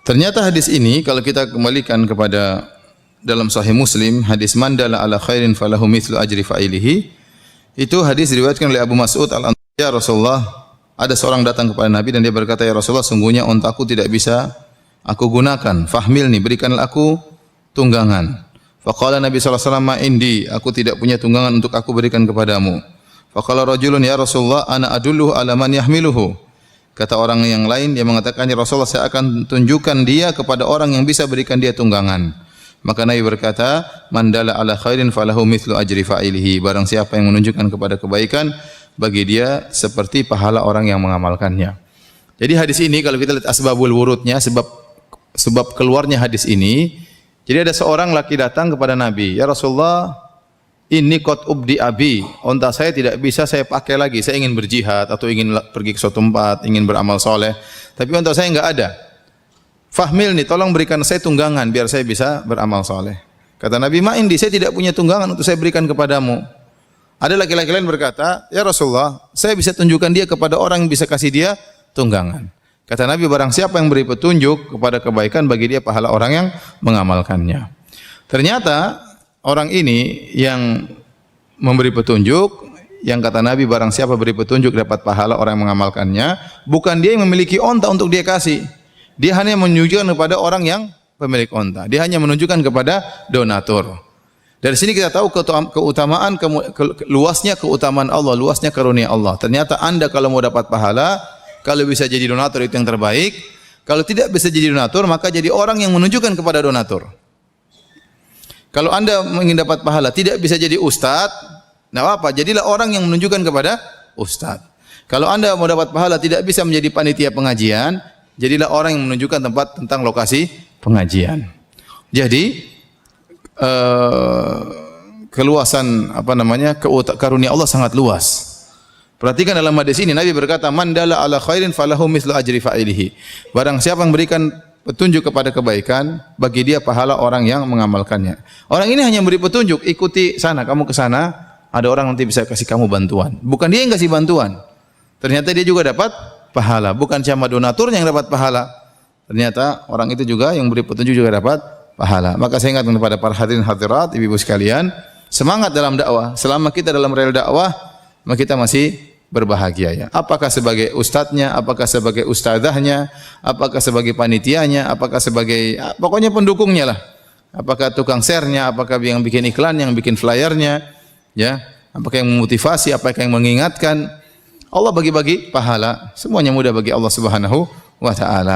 Ternyata hadis ini kalau kita kembalikan kepada dalam Sahih Muslim, hadis man dalla ala khairin falahu mithlu ajri fa'ilihi. Itu hadis diriwayatkan oleh Abu Mas'ud Al-Ansari, ya Rasulullah, ada seorang datang kepada Nabi dan dia berkata, ya Rasulullah, sungguhnya untaku tidak bisa aku gunakan. Fahmilni, berikanlah aku tunggangan. Faqala Nabi sallallahu alaihi wasallam, indi, aku tidak punya tunggangan untuk aku berikan kepadamu. Faqala rajulun, ya Rasulullah, ana adulluhu ala man yahmiluhu. Kata orang yang lain, dia mengatakan, ya Rasulullah, saya akan tunjukkan dia kepada orang yang bisa berikan dia tunggangan. Maka Nabi berkata, man dalla ala khairin falahu mithlu ajri fa'ilihi. Barang siapa yang menunjukkan kepada kebaikan, bagi dia seperti pahala orang yang mengamalkannya. Jadi hadis ini kalau kita lihat asbabul wurudnya, sebab keluarnya hadis ini, jadi ada seorang laki datang kepada Nabi, ya Rasulullah, ini qad ubdi abi, unta saya tidak bisa saya pakai lagi, saya ingin berjihad atau ingin pergi ke suatu tempat, ingin beramal soleh, tapi unta saya enggak ada. Fahmil nih, tolong berikan saya tunggangan biar saya bisa beramal soleh. Kata Nabi, ma indi, saya tidak punya tunggangan untuk saya berikan kepadamu. Ada laki-laki lain berkata, ya Rasulullah, saya bisa tunjukkan dia kepada orang yang bisa kasih dia tunggangan. Kata Nabi, barang siapa yang beri petunjuk kepada kebaikan, bagi dia pahala orang yang mengamalkannya. Ternyata orang ini yang memberi petunjuk, yang kata Nabi barang siapa beri petunjuk dapat pahala orang yang mengamalkannya, bukan dia yang memiliki onta untuk dia kasih. Dia hanya menunjukkan kepada orang yang pemilik onta. Dia hanya menunjukkan kepada donatur. Dari sini kita tahu keutamaan, luasnya keutamaan Allah, luasnya karunia Allah. Ternyata Anda kalau mau dapat pahala, kalau bisa jadi donatur itu yang terbaik. Kalau tidak bisa jadi donatur, maka jadi orang yang menunjukkan kepada donatur. Kalau Anda ingin dapat pahala, tidak bisa jadi ustadz, tidak apa, jadilah orang yang menunjukkan kepada ustadz. Kalau Anda mau dapat pahala, tidak bisa menjadi panitia pengajian, jadilah orang yang menunjukkan tempat tentang lokasi pengajian. Jadi, keluasan karunia Allah sangat luas. Perhatikan dalam hadis ini, Nabi berkata, man dalla ala khairin falahu mithlu ajri fa'ilihi. Barang siapa yang berikan petunjuk kepada kebaikan, bagi dia pahala orang yang mengamalkannya. Orang ini hanya beri petunjuk, ikuti sana, kamu ke sana, ada orang nanti bisa kasih kamu bantuan. Bukan dia yang kasih bantuan. Ternyata dia juga dapat pahala. Bukan cuma donaturnya yang dapat pahala. Ternyata orang itu juga yang beri petunjuk juga dapat pahala. Maka saya ingatkan kepada para hadirin hadirat, ibu-ibu sekalian, semangat dalam dakwah. Selama kita dalam rel dakwah, maka kita masih berbahagia ya. Apakah sebagai ustadznya, apakah sebagai ustadzahnya, apakah sebagai panitianya, apakah sebagai pokoknya pendukungnya lah. Apakah tukang share-nya, apakah yang bikin iklan, yang bikin flyernya, ya. Apakah yang memotivasi, apakah yang mengingatkan. Allah bagi-bagi pahala. Semuanya mudah bagi Allah Subhanahu wa taala.